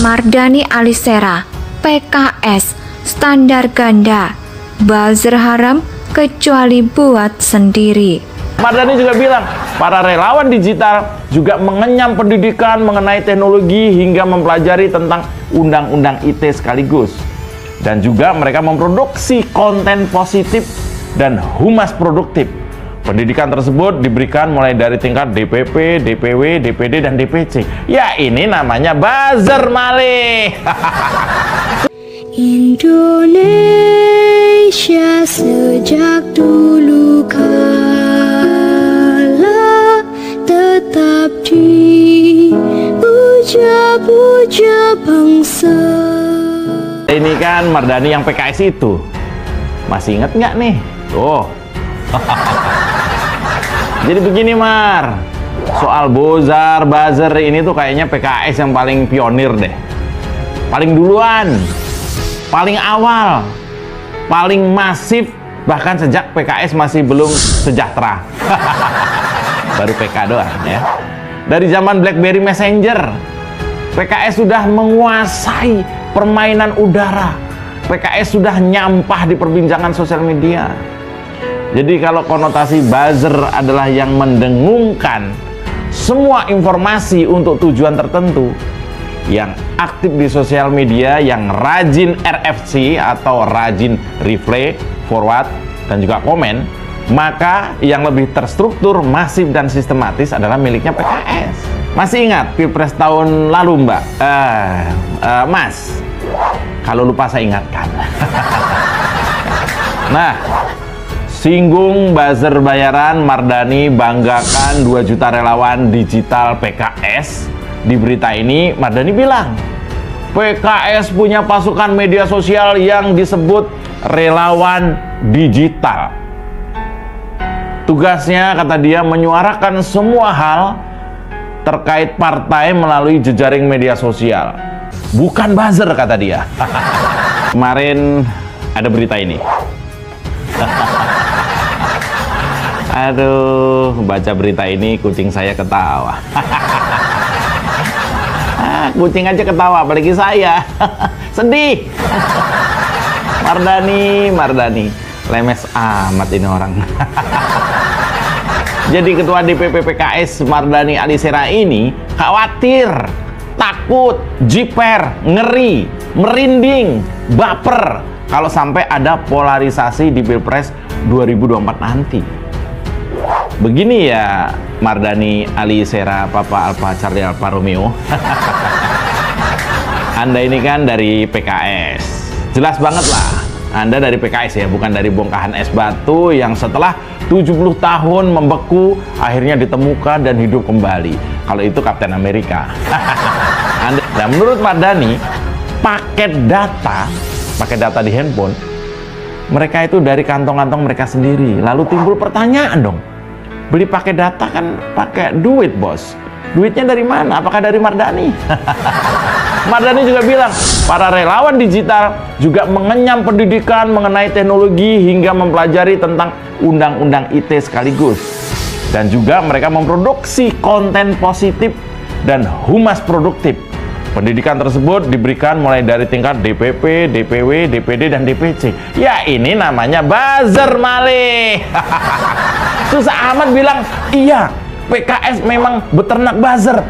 Mardhani Alisera, PKS, standar ganda, buzzer haram kecuali buat sendiri. Mardhani juga bilang, para relawan digital juga mengenyam pendidikan mengenai teknologi hingga mempelajari tentang undang-undang IT sekaligus. Dan juga mereka memproduksi konten positif dan humas produktif. Pendidikan tersebut diberikan mulai dari tingkat DPP, DPW, DPD, dan DPC. Ya, ini namanya buzzer malih. Indonesia sejak dulu kala tetap dipuja-puja bangsa. Ini kan Mardhani yang PKS itu. Masih inget nggak nih? Tuh. Jadi begini Mar, soal buzzer ini tuh kayaknya PKS yang paling pionir deh, paling duluan, paling awal, paling masif, bahkan sejak PKS masih belum sejahtera. Baru PK doang ya. Dari zaman BlackBerry Messenger, PKS sudah menguasai permainan udara. PKS sudah nyampah di perbincangan sosial media. Jadi kalau konotasi buzzer adalah yang mendengungkan semua informasi untuk tujuan tertentu, yang aktif di sosial media, yang rajin RFC atau rajin replay, forward, dan juga komen, maka yang lebih terstruktur, masif, dan sistematis adalah miliknya PKS. Masih ingat Pilpres tahun lalu Mbak? Mas, kalau lupa saya ingatkan. Nah, singgung buzzer bayaran, Mardhani banggakan 2 juta relawan digital PKS. Di berita ini Mardhani bilang, PKS punya pasukan media sosial yang disebut relawan digital. Tugasnya, kata dia, menyuarakan semua hal terkait partai melalui jejaring media sosial. Bukan buzzer, kata dia. Kemarin ada berita ini. Aduh, baca berita ini kucing saya ketawa. Kucing aja ketawa, apalagi saya. Sedih. Mardhani, lemes amat ini orang. Jadi ketua DPP PKS Mardhani Alisera ini khawatir, takut, jiper, ngeri, merinding, baper kalau sampai ada polarisasi di Pilpres 2024 nanti. Begini ya Mardhani Alisera, Papa Alfa Charlie Alfa Romeo. Anda ini kan dari PKS, jelas banget lah Anda dari PKS ya, bukan dari bongkahan es batu yang setelah 70 tahun membeku akhirnya ditemukan dan hidup kembali. Kalau itu Kapten Amerika. Nah, menurut Mardhani, paket data di handphone mereka itu dari kantong-kantong mereka sendiri. Lalu timbul pertanyaan dong, beli paket data kan pakai duit bos, duitnya dari mana? Apakah dari Mardhani? Mardhani juga bilang, para relawan digital juga mengenyam pendidikan mengenai teknologi hingga mempelajari tentang undang-undang IT sekaligus. Dan juga mereka memproduksi konten positif dan humas produktif. Pendidikan tersebut diberikan mulai dari tingkat DPP, DPW, DPD, dan DPC. Ya, ini namanya buzzer malih. Susah amat bilang, iya, PKS memang beternak buzzer.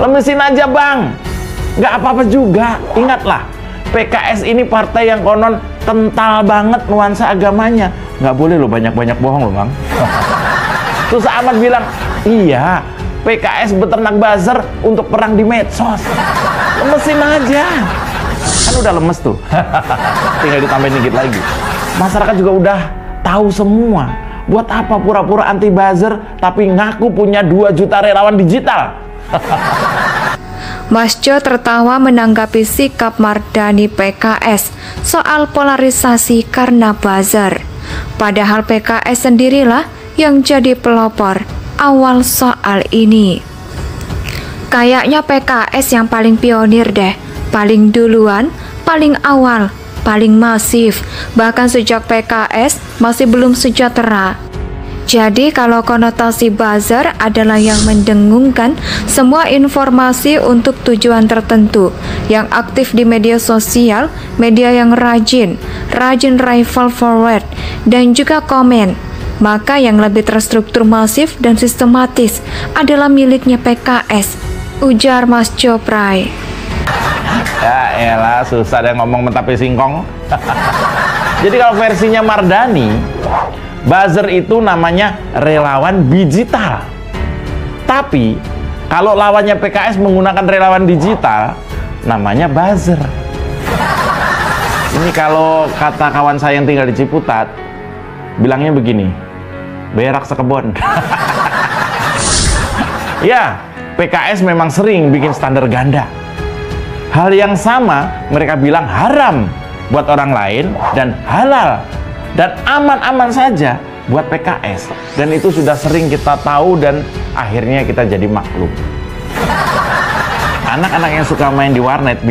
Lemesin aja bang, nggak apa-apa juga. Ingatlah, PKS ini partai yang konon kental banget nuansa agamanya. Nggak boleh loh banyak-banyak bohong loh bang. Susah amat bilang, iya, PKS beternak buzzer untuk perang di medsos. Lemesin aja, kan udah lemes tuh. Tinggal ditambahin dikit lagi. Masyarakat juga udah tahu semua. Buat apa pura-pura anti buzzer tapi ngaku punya 2 juta relawan digital? Mas Jo tertawa menanggapi sikap Mardhani PKS soal polarisasi karena buzzer. Padahal PKS sendirilah yang jadi pelopor awal soal ini. Kayaknya PKS yang paling pionir deh, paling duluan, paling awal, paling masif, bahkan sejak PKS masih belum sejahtera. Jadi kalau konotasi buzzer adalah yang mendengungkan semua informasi untuk tujuan tertentu, yang aktif di media sosial, media yang rajin rival forward, dan juga komen, maka yang lebih terstruktur masif dan sistematis adalah miliknya PKS, ujar Mas Jopray. Ya elah, susah deh ngomong mentapi singkong. Jadi kalau versinya Mardhani, buzzer itu namanya relawan digital. Tapi kalau lawannya PKS menggunakan relawan digital, namanya buzzer. Ini kalau kata kawan saya yang tinggal di Ciputat, bilangnya begini, berak sekebon. Ya, PKS memang sering bikin standar ganda. Hal yang sama mereka bilang haram buat orang lain dan halal dan aman-aman saja buat PKS, dan itu sudah sering kita tahu dan akhirnya kita jadi maklum. Anak-anak yang suka main di warnet,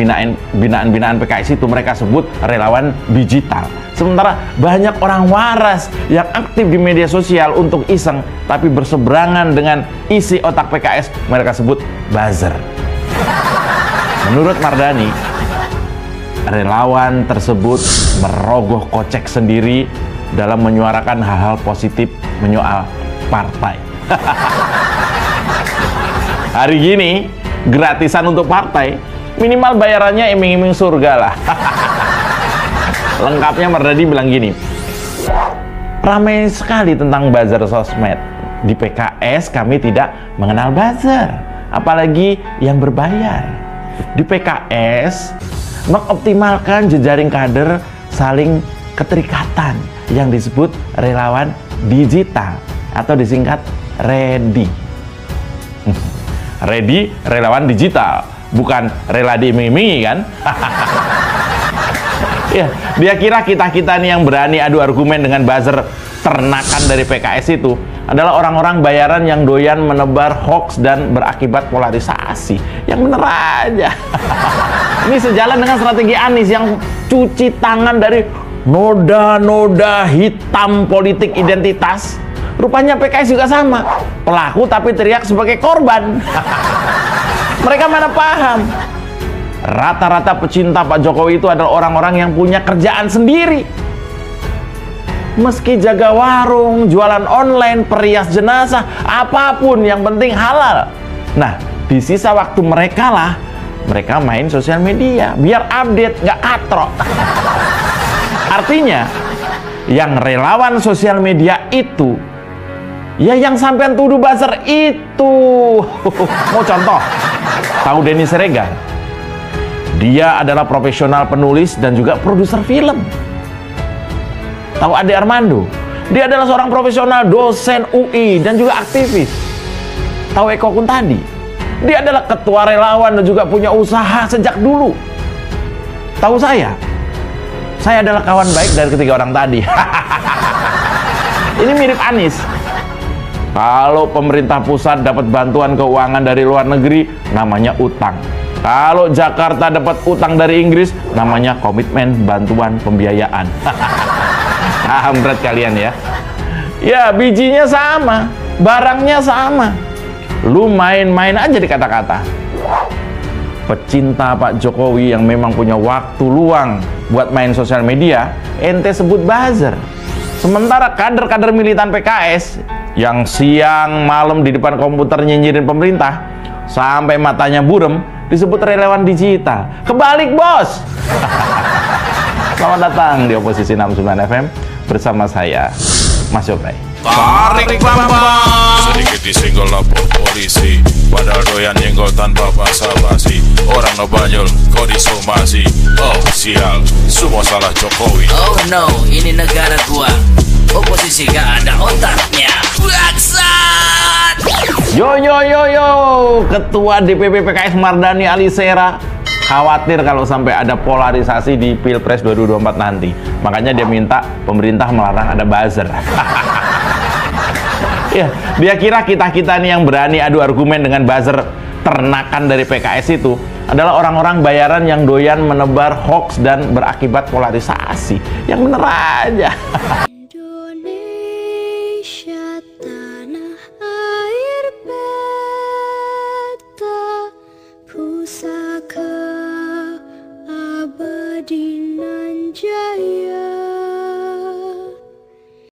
binaan-binaan PKS itu mereka sebut relawan digital. Sementara banyak orang waras yang aktif di media sosial untuk iseng tapi berseberangan dengan isi otak PKS, mereka sebut buzzer. Menurut Mardhani, relawan tersebut merogoh kocek sendiri dalam menyuarakan hal-hal positif menyoal partai. Hari gini gratisan untuk partai, minimal bayarannya iming-iming surga lah. Lengkapnya Mardhani bilang gini, ramai sekali tentang buzzer sosmed. Di PKS kami tidak mengenal buzzer, apalagi yang berbayar. Di PKS mengoptimalkan jejaring kader saling keterikatan yang disebut relawan digital atau disingkat REDI. REDI relawan digital, bukan rela diiming-imingi kan? Ya, dia kira kita-kita nih yang berani adu argumen dengan buzzer ternakan dari PKS itu adalah orang-orang bayaran yang doyan menebar hoax dan berakibat polarisasi. Yang bener aja. Ini sejalan dengan strategi Anies yang cuci tangan dari noda-noda hitam politik identitas. Rupanya PKS juga sama, pelaku tapi teriak sebagai korban. Mereka mana paham, rata-rata pecinta Pak Jokowi itu adalah orang-orang yang punya kerjaan sendiri. Meski jaga warung, jualan online, perias jenazah, apapun yang penting halal. Nah, di sisa waktu mereka lah, mereka main sosial media biar update, nggak katrok. Artinya, yang relawan sosial media itu, ya yang sampean tuduh buzzer itu. Mau contoh, tahu Denny Siregar? Dia adalah profesional penulis dan juga produser film. Tahu Ade Armando? Dia adalah seorang profesional dosen UI dan juga aktivis. Tahu Eko Kuntadi? Dia adalah ketua relawan dan juga punya usaha sejak dulu. Tahu saya? Saya adalah kawan baik dari ketiga orang tadi. Ini mirip Anies. Kalau pemerintah pusat dapat bantuan keuangan dari luar negeri, namanya utang. Kalau Jakarta dapat utang dari Inggris, namanya komitmen bantuan pembiayaan. Paham berat kalian ya? Ya, bijinya sama, barangnya sama. Lu main-main aja di kata-kata. Pecinta Pak Jokowi yang memang punya waktu luang buat main sosial media, ente sebut buzzer. Sementara kader-kader militan PKS yang siang malam di depan komputer nyinyirin pemerintah sampai matanya burem disebut relawan digital. Kebalik, bos. Selamat datang di Oposisi 69 FM bersama saya, Mas Jopray. Tarik lambang, sedikit disenggol lapor polisi, padahal doyan nyenggol tanpa basa-basi. Orang ngebanyol, kok disomasi. Oh sial, semua salah Jokowi. Oh no, ini negara gua. Oposisi gak ada otaknya. Bangsat. Yo, Ketua DPP PKS Mardhani Alisera khawatir kalau sampai ada polarisasi di Pilpres 2024 nanti. Makanya dia minta pemerintah melarang ada buzzer. Ya, dia kira kita-kita nih yang berani adu argumen dengan buzzer ternakan dari PKS itu adalah orang-orang bayaran yang doyan menebar hoax dan berakibat polarisasi. Yang bener aja. Indonesia Ferdinand Jaya.